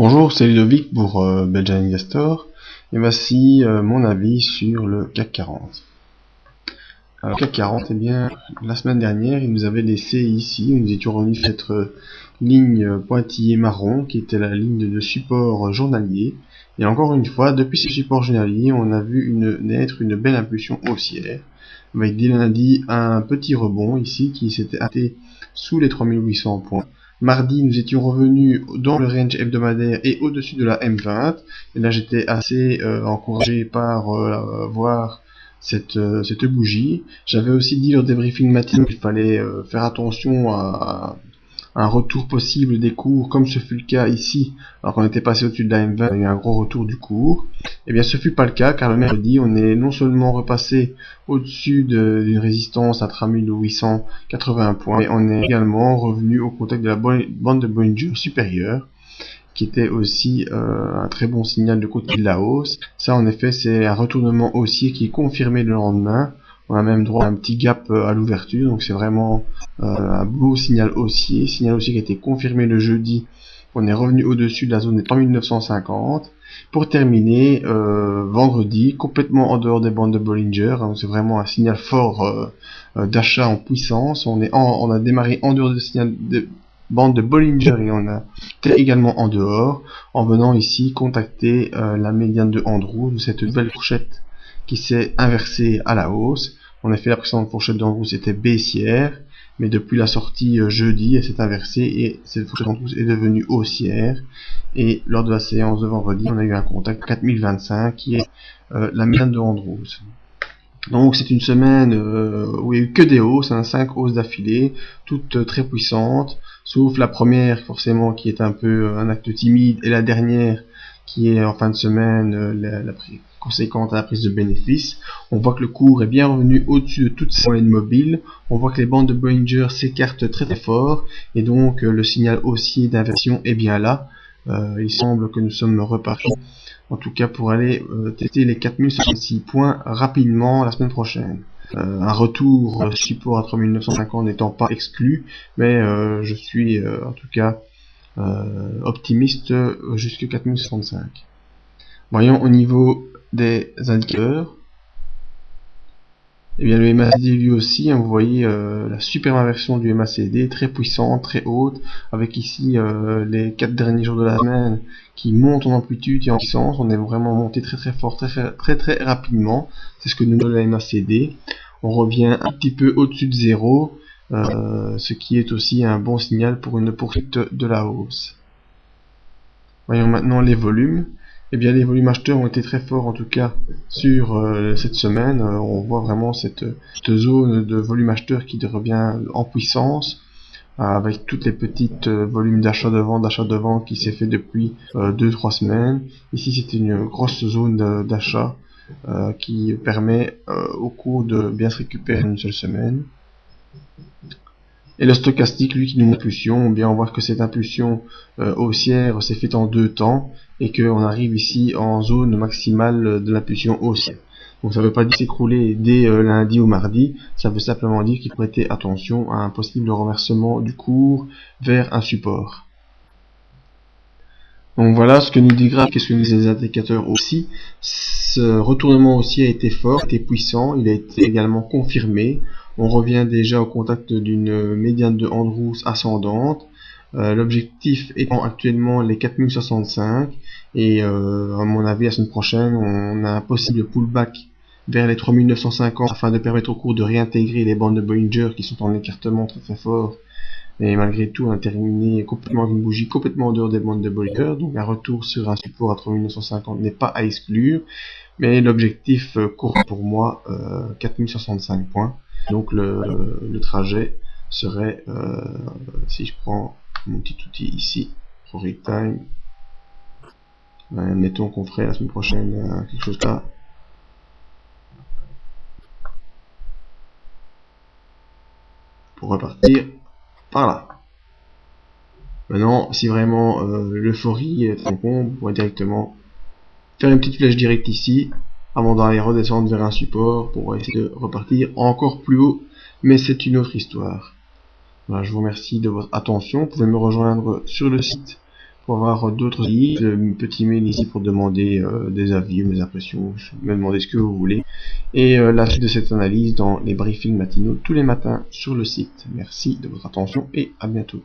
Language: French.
Bonjour, c'est Ludovic pour Belgian Investor et voici mon avis sur le CAC 40. Alors, le CAC 40, eh bien, la semaine dernière, il nous avait laissé ici, nous étions revenus sur cette ligne pointillée marron qui était la ligne de support journalier. Et encore une fois, depuis ce support journalier, on a vu naître une belle impulsion haussière avec dès lundi un petit rebond ici qui s'était arrêté sous les 3800 points. Mardi, nous étions revenus dans le range hebdomadaire et au-dessus de la M20. Et là, j'étais assez encouragé par voir cette bougie. J'avais aussi dit lors des briefings matinaux qu'il fallait faire attention à un retour possible des cours, comme ce fut le cas ici, alors qu'on était passé au-dessus de la M20, il y a eu un gros retour du cours. Eh bien, ce fut pas le cas, car le mercredi, on est non seulement repassé au-dessus d'une résistance à 3880 points, mais on est également revenu au contact de la bande de Bollinger supérieure, qui était aussi un très bon signal de côté de la hausse. Ça, en effet, c'est un retournement haussier qui est confirmé le lendemain. On a même droit à un petit gap à l'ouverture, donc c'est vraiment un beau signal haussier qui a été confirmé le jeudi. On est revenu au-dessus de la zone des 3950. Pour terminer, vendredi, complètement en dehors des bandes de Bollinger, hein, c'est vraiment un signal fort d'achat en puissance. On a démarré en dehors du signal de bande de Bollinger et on a été également en dehors, en venant ici contacter la médiane de Andrews, cette nouvelle fourchette qui s'est inversée à la hausse. En effet, la précédente fourchette d'Andrews était baissière, mais depuis la sortie jeudi, elle s'est inversée et cette fourchette d'Andrews est devenue haussière. Et lors de la séance de vendredi, on a eu un contact 4025 qui est la médiane de Andrews. Donc c'est une semaine où il n'y a eu que des hausses, 5 hausses d'affilée, toutes très puissantes, sauf la première forcément qui est un peu un acte timide, et la dernière qui est en fin de semaine la conséquente à la prise de bénéfices. On voit que le cours est bien revenu au-dessus de toutes ces moyennes mobiles, on voit que les bandes de Bollinger s'écartent très très fort, et donc le signal haussier d'inversion est bien là. Il semble que nous sommes repartis, en tout cas pour aller tester les 4066 points rapidement la semaine prochaine. Un retour support à 3950 n'étant pas exclu, mais je suis en tout cas optimiste jusqu'à 4065. Voyons au niveau des indicateurs. Et bien le MACD lui aussi, hein, vous voyez la superbe inversion du MACD, très puissante, très haute, avec ici les 4 derniers jours de la semaine qui montent en amplitude et en puissance. On est vraiment monté très très fort, très rapidement. C'est ce que nous donne la MACD. On revient un petit peu au-dessus de zéro, ce qui est aussi un bon signal pour une poursuite de la hausse. Voyons maintenant les volumes. Eh bien, les volumes acheteurs ont été très forts, en tout cas, sur cette semaine. On voit vraiment cette zone de volume acheteur qui revient en puissance, avec toutes les petites volumes d'achat de vente qui s'est fait depuis 2-3 semaines. Ici, c'était une grosse zone d'achat qui permet au cours de bien se récupérer en une seule semaine. Et le stochastique, lui, qui nous montre l'impulsion, bien on voit que cette impulsion haussière s'est faite en 2 temps et qu'on arrive ici en zone maximale de l'impulsion haussière. Donc ça ne veut pas dire s'écrouler dès lundi ou mardi, ça veut simplement dire qu'il faut prêter attention à un possible renversement du cours vers un support. Donc voilà ce que nous dit graph, qu'est-ce que nous disent les indicateurs aussi. Ce retournement haussier a été fort, a été puissant, il a été également confirmé. On revient déjà au contact d'une médiane de Andrews ascendante. L'objectif étant actuellement les 4065 et à mon avis la semaine prochaine on a un possible pullback vers les 3950 afin de permettre au cours de réintégrer les bandes de Bollinger qui sont en écartement très très fort. Mais malgré tout, on a terminé complètement avec une bougie complètement en dehors des bandes de Bollinger, donc un retour sur un support à 3950 n'est pas à exclure, mais l'objectif court pour moi 4065 points. Donc le trajet serait, si je prends mon petit outil ici, Rory Time, mettons qu'on ferait la semaine prochaine quelque chose là. Pour repartir par là. Maintenant, si vraiment l'euphorie est en compte, on pourrait directement faire une petite flèche directe ici, avant d'aller redescendre vers un support pour essayer de repartir encore plus haut, mais c'est une autre histoire. Voilà, je vous remercie de votre attention. Vous pouvez me rejoindre sur le site pour avoir d'autres avis. Le petit mail ici pour demander des avis ou des impressions, me demander ce que vous voulez. Et la suite de cette analyse dans les briefings matinaux tous les matins sur le site. Merci de votre attention et à bientôt.